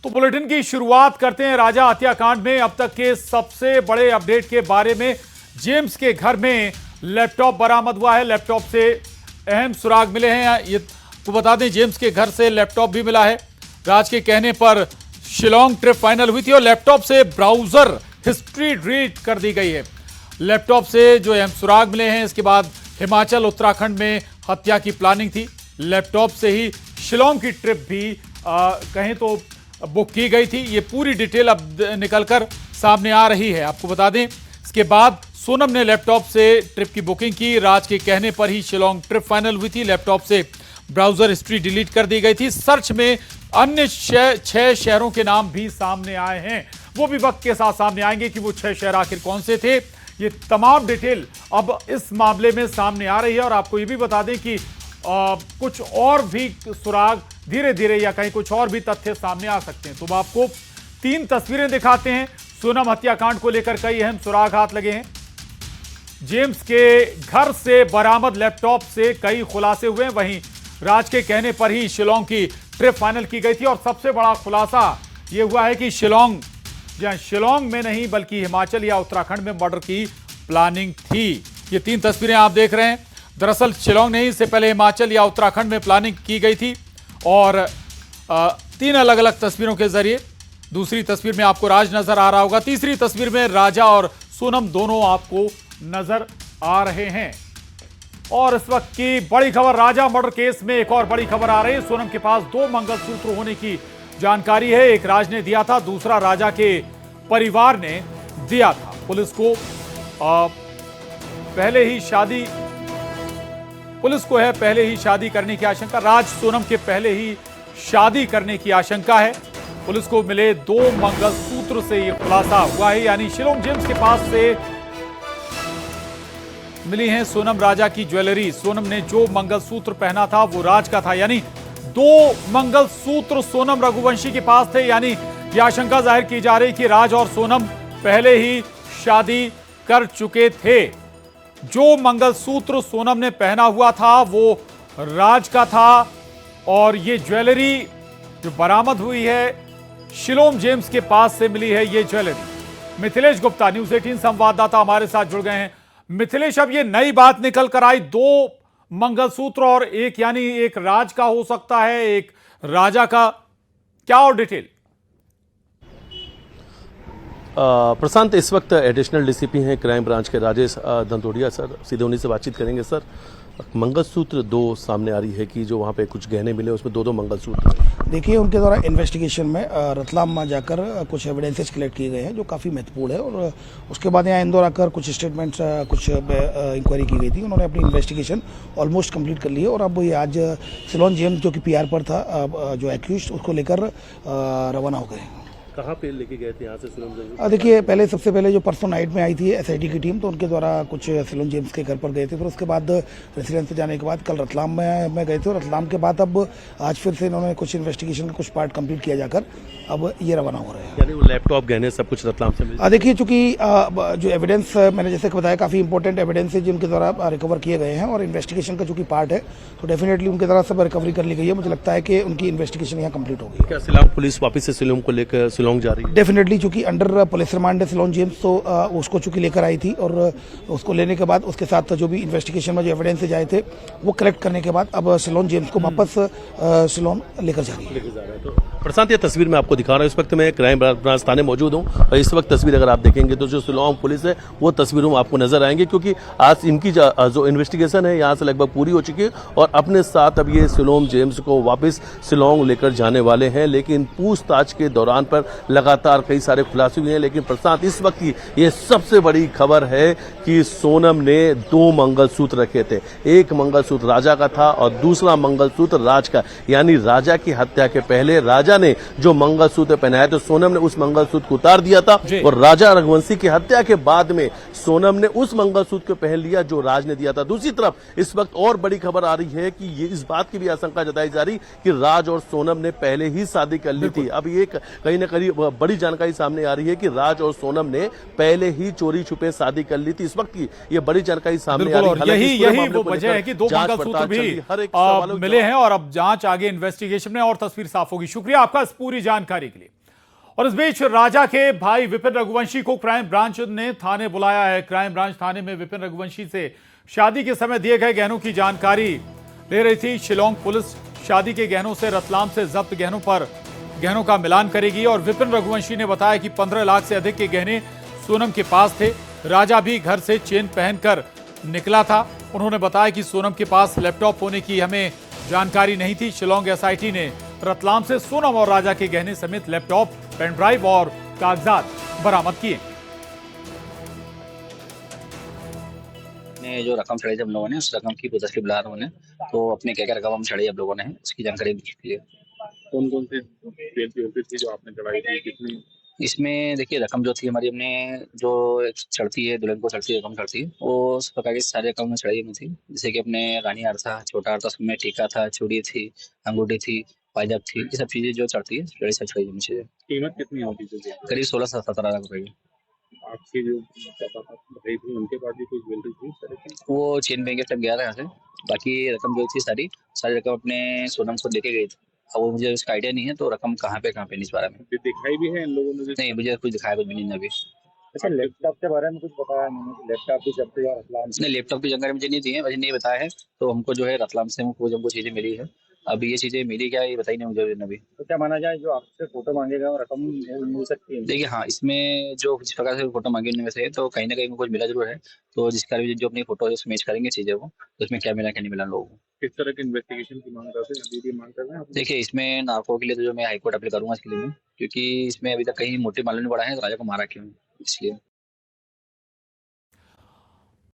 तो बुलेटिन की शुरुआत करते हैं राजा हत्याकांड में अब तक के सबसे बड़े अपडेट के बारे में। जेम्स के घर में लैपटॉप बरामद हुआ है। लैपटॉप से अहम सुराग मिले हैं। ये तो बता दें, जेम्स के घर से लैपटॉप भी मिला है। राज के कहने पर शिलोंग ट्रिप फाइनल हुई थी और लैपटॉप से ब्राउजर हिस्ट्री डिलीट कर दी गई है। लैपटॉप से जो अहम सुराग मिले हैं, इसके बाद हिमाचल उत्तराखंड में हत्या की प्लानिंग थी। लैपटॉप से ही शिलोंग की ट्रिप भी कहें तो बुक की गई थी। ये पूरी डिटेल अब निकलकर सामने आ रही है। आपको बता दें, इसके बाद सोनम ने लैपटॉप से ट्रिप की बुकिंग की। राज के कहने पर ही शिलोंग ट्रिप फाइनल हुई थी। लैपटॉप से ब्राउजर हिस्ट्री डिलीट कर दी गई थी। सर्च में अन्य 6 शहरों के नाम भी सामने आए हैं। वो भी वक्त के साथ सामने आएंगे कि वो 6 शहर आखिर कौन से थे। ये तमाम डिटेल अब इस मामले में सामने आ रही है। और आपको ये भी बता दें कि कुछ और भी सुराग धीरे धीरे या कहीं कुछ और भी तथ्य सामने आ सकते हैं। तो आपको 3 तस्वीरें दिखाते हैं। सोनम हत्याकांड को लेकर कई अहम सुराग हाथ लगे हैं। जेम्स के घर से बरामद लैपटॉप से कई खुलासे हुए। वहीं राज के कहने पर ही शिलोंग की ट्रिप फाइनल की गई थी। और सबसे बड़ा खुलासा यह हुआ है कि शिलोंग में नहीं बल्कि हिमाचल या उत्तराखंड में मर्डर की प्लानिंग थी। ये 3 तस्वीरें आप देख रहे हैं। दरअसल शिलोंग नहीं, इससे पहले हिमाचल या उत्तराखंड में प्लानिंग की गई थी। और 3 अलग अलग तस्वीरों के जरिए, दूसरी तस्वीर में आपको राज नजर आ रहा होगा, तीसरी तस्वीर में राजा और सोनम दोनों आपको नजर आ रहे हैं। और इस वक्त की बड़ी खबर, राजा मर्डर केस में एक और बड़ी खबर आ रही है। सोनम के पास 2 मंगलसूत्र होने की जानकारी है। एक राज ने दिया था, दूसरा राजा के परिवार ने दिया था। पुलिस को पहले ही शादी करने की आशंका। राज सोनम के पहले ही शादी करने की आशंका है। पुलिस को मिले 2 मंगलसूत्र से यह खुलासा हुआ है। यानी शिलोंग जेम्स के पास से मिली है सोनम राजा की ज्वेलरी। सोनम ने जो मंगलसूत्र पहना था वो राज का था। यानी 2 मंगलसूत्र सोनम रघुवंशी के पास थे। यानी यह आशंका जाहिर की जा रही कि राज और सोनम पहले ही शादी कर चुके थे। जो मंगलसूत्र सोनम ने पहना हुआ था वो राज का था। और ये ज्वेलरी जो बरामद हुई है शिलोंग जेम्स के पास से मिली है। ये ज्वेलरी मिथिलेश गुप्ता, न्यूज़ 18 संवाददाता हमारे साथ जुड़ गए हैं। मिथिलेश, अब ये नई बात निकल कर आई, 2 मंगलसूत्र और एक यानी एक राज का हो सकता है, एक राजा का, क्या और डिटेल? प्रशांत, इस वक्त एडिशनल डीसीपी हैं क्राइम ब्रांच के राजेश धंतोड़िया सर, सीधे उन्हीं से बातचीत करेंगे। सर, मंगलसूत्र 2 सामने आ रही है कि जो वहाँ पे कुछ गहने मिले, उसमें 2 मंगलसूत्र। देखिए, उनके द्वारा इन्वेस्टिगेशन में रतलाम में जाकर कुछ एविडेंसेस कलेक्ट किए गए हैं जो काफ़ी महत्वपूर्ण है। और उसके बाद यहाँ इंदौर आकर कुछ स्टेटमेंट्स, कुछ इंक्वायरी की गई थी। उन्होंने अपनी इन्वेस्टिगेशन ऑलमोस्ट कंप्लीट कर ली है। और अब ये आज शिलोंग जेम्स जो कि पीआर पर था, जो एक्यूज्ड, उसको लेकर रवाना हो गए। कहाँ पे लेके गए थे यहाँ से शिलोंग जेम्स? देखिए, सबसे पहले जो परसों नाइट में आई थी एसआईटी की टीम, तो उनके द्वारा कुछ शिलोंग जेम्स के घर पर गए थे। फिर उसके बाद रेसिडेंस पे जाने के बाद कल रतलाम में गए थे। और रतलाम के बाद अब आज फिर से इन्होंने कुछ इन्वेस्टिगेशन का कुछ पार्ट कंप्लीट किया जाकर अब ये रवाना हो रहे हैं। यानी वो लैपटॉप, गहने सब कुछ रतलाम से मिले? देखिए, चूंकि जो एविडेंस मैंने जैसे बताया, काफ़ी इंपॉर्टेंट एविडेंस है जिनके द्वारा रिकवर किए गए हैं। और इन्वेस्टिगेशन का चूंकि पार्ट है, तो डेफिनेटली उनके द्वारा सब रिकवरी कर ली गई है। मुझे लगता है कि उनकी इन्वेस्टिगेशन यहाँ कंप्लीट होगी। क्या शिलोंग पुलिस वापस से शिलोंग को लेकर शिलोंग जा रही है? डेफिनेटली, चूंकि अंडर पुलिस रिमांड है शिलोंग जेम्स, तो उसको चूंकि लेकर आई थी। और उसको लेने के बाद उसके साथ जो भी इन्वेस्टिगेशन में जो एविडेंसेज आए थे वो कलेक्ट करने के बाद अब शिलोंग जेम्स को वापस शिलोंग लेकर जा रही है। प्रशांत, ये तस्वीर मैं आपको दिखा रहा हूँ। इस वक्त मैं क्राइम ब्रांच थाने मौजूद हूँ। और इस वक्त तस्वीर अगर आप देखेंगे तो जो शिलोंग पुलिस है वो तस्वीरों आपको नजर आएंगे, क्योंकि आज इनकी जो इन्वेस्टिगेशन है यहाँ से लगभग पूरी हो चुकी है। और अपने साथ अब ये शिलोंग जेम्स को वापस शिलोंग लेकर जाने वाले हैं। लेकिन पूछताछ के दौरान पर लगातार कई सारे खुलासे हुए हैं। लेकिन प्रशांत, इस वक्त की ये सबसे बड़ी खबर है कि सोनम ने 2 मंगलसूत्र रखे थे। एक मंगलसूत्र राजा का था और दूसरा मंगलसूत्र राज का। यानी राजा की हत्या के पहले राजा ने जो मंगलसूत्र पहनाया, तो सोनम ने उस मंगलसूत्र को उतार दिया था। और राजा रघुवंशी की हत्या के बाद में सोनम ने उस मंगलसूत्र को पहन लिया जो राज ने दिया था। दूसरी तरफ इस वक्त और बड़ी खबर आ रही है कि ये इस बात की भी आशंका जताई जा रही कि राज और सोनम ने पहले ही शादी कर ली थी। अब ये कहीं ना कहीं बड़ी जानकारी सामने आ रही है कि राज और सोनम ने पहले ही चोरी छुपे शादी कर ली थी। इस वक्त की ये बड़ी जानकारी सामने आ रही है। बिल्कुल, और यही वो वजह है कि 2 मंगलसूत्र भी मिले हैं और अब जांच आगे इन्वेस्टिगेशन में और तस्वीर साफ होगी। शुक्रिया आपका इस पूरी जानकारी के लिए। और इस बीच राजा के भाई विपिन रघुवंशी को क्राइम ब्रांच ने थाने बुलाया है। क्राइम ब्रांच थाने में विपिन रघुवंशी से शादी के समय दिए गए गहनों की जानकारी ले रही थी। शिलोंग पुलिस शादी के गहनों से रतलाम से जब्त गहनों का मिलान करेगी और विपिन रघुवंशी ने बताया कि 15 लाख से अधिक के गहने सोनम के पास थे। राजा भी घर से चेन पहनकर निकला था। उन्होंने बताया कि सोनम के पास लैपटॉप होने की हमें जानकारी नहीं थी। शिलोंग एसआईटी ने रतलाम से सोनम और राजा के गहने समेत लैपटॉप, पेन ड्राइव और कागजात बरामद किए। ने जो रकम चढ़ाई हम लोगों ने, उस रकम की तस्वीर बुला रहे हैं, तो अपने क्या क्या रकम हम चढ़ाई हम लोगों ने उसकी जानकारी ली। कौन कौन से थी जो आपने चढ़ाई थी, कितनी? इसमें देखिए रकम जो थी हमारी, हमने जो चढ़ती है दुल्हन को चढ़ती रकम चढ़ती है, वो उस प्रकार की सारी रकम चढ़ाई में थी। जैसे कि अपने रानी हार था, छोटा हार था, उसमें टीका था, चूड़ी थी, अंगूठी थी, पायजाब थी, ये सब चीजें जो चढ़ती है बड़ी सब चढ़ाई चीजें। कीमत कितनी होती थी? करीब 16 से 17 लाख रुपए की। आपकी जो भाई थी उनके पास भी कुछ ज्वेलरी थी? वो चेन बैंक तक गया था यहाँ से। बाकी रकम जो थी सारी रकम अपने सोनम को देके गई थी। अब वो मुझे उसका आइडिया नहीं है, तो रकम कहाँ पे नहीं इस बारे में दिखाई भी है इन लोगों ने? नहीं, मुझे कुछ दिखाया कुछ भी नहीं अभी। अच्छा, लैपटॉप के बारे में कुछ बताया नहीं? लैपटॉप भी जब्त हुआ रतलाम से? नहीं, लैपटॉप की जानकारी मुझे नहीं दी है, मुझे नहीं बताया है। तो हमको जो है रतलाम से हमको चीजें मिली है। अभी ये चीजें मिली क्या ये बताई नहीं मुझे अभी। तो क्या माना जाए, जो आपसे फोटो मांगेगा और रकम मिल सकती है? देखिए हाँ, इसमें जो जिस प्रकार से फोटो मांगी उनमें से, तो कहीं ना कहीं कुछ मिला जरूर है। तो जिसका भी जो अपनी फोटो मैच करेंगे चीजें वो, तो उसमें क्या मिला क्या नहीं मिला लोगों को। किस तरह की इन्वेस्टिगेशन की मांग करते हैं? अभी भी मांग कर रहे हैं आप? देखिए इसमें नार्को के लिए तो जो मैं हाईकोर्ट अपील करूंगा इसके लिए, क्योंकि इसमें अभी तक कहीं मोटिव मालूम नहीं पड़ा है राजा को मारा क्यों, इसलिए।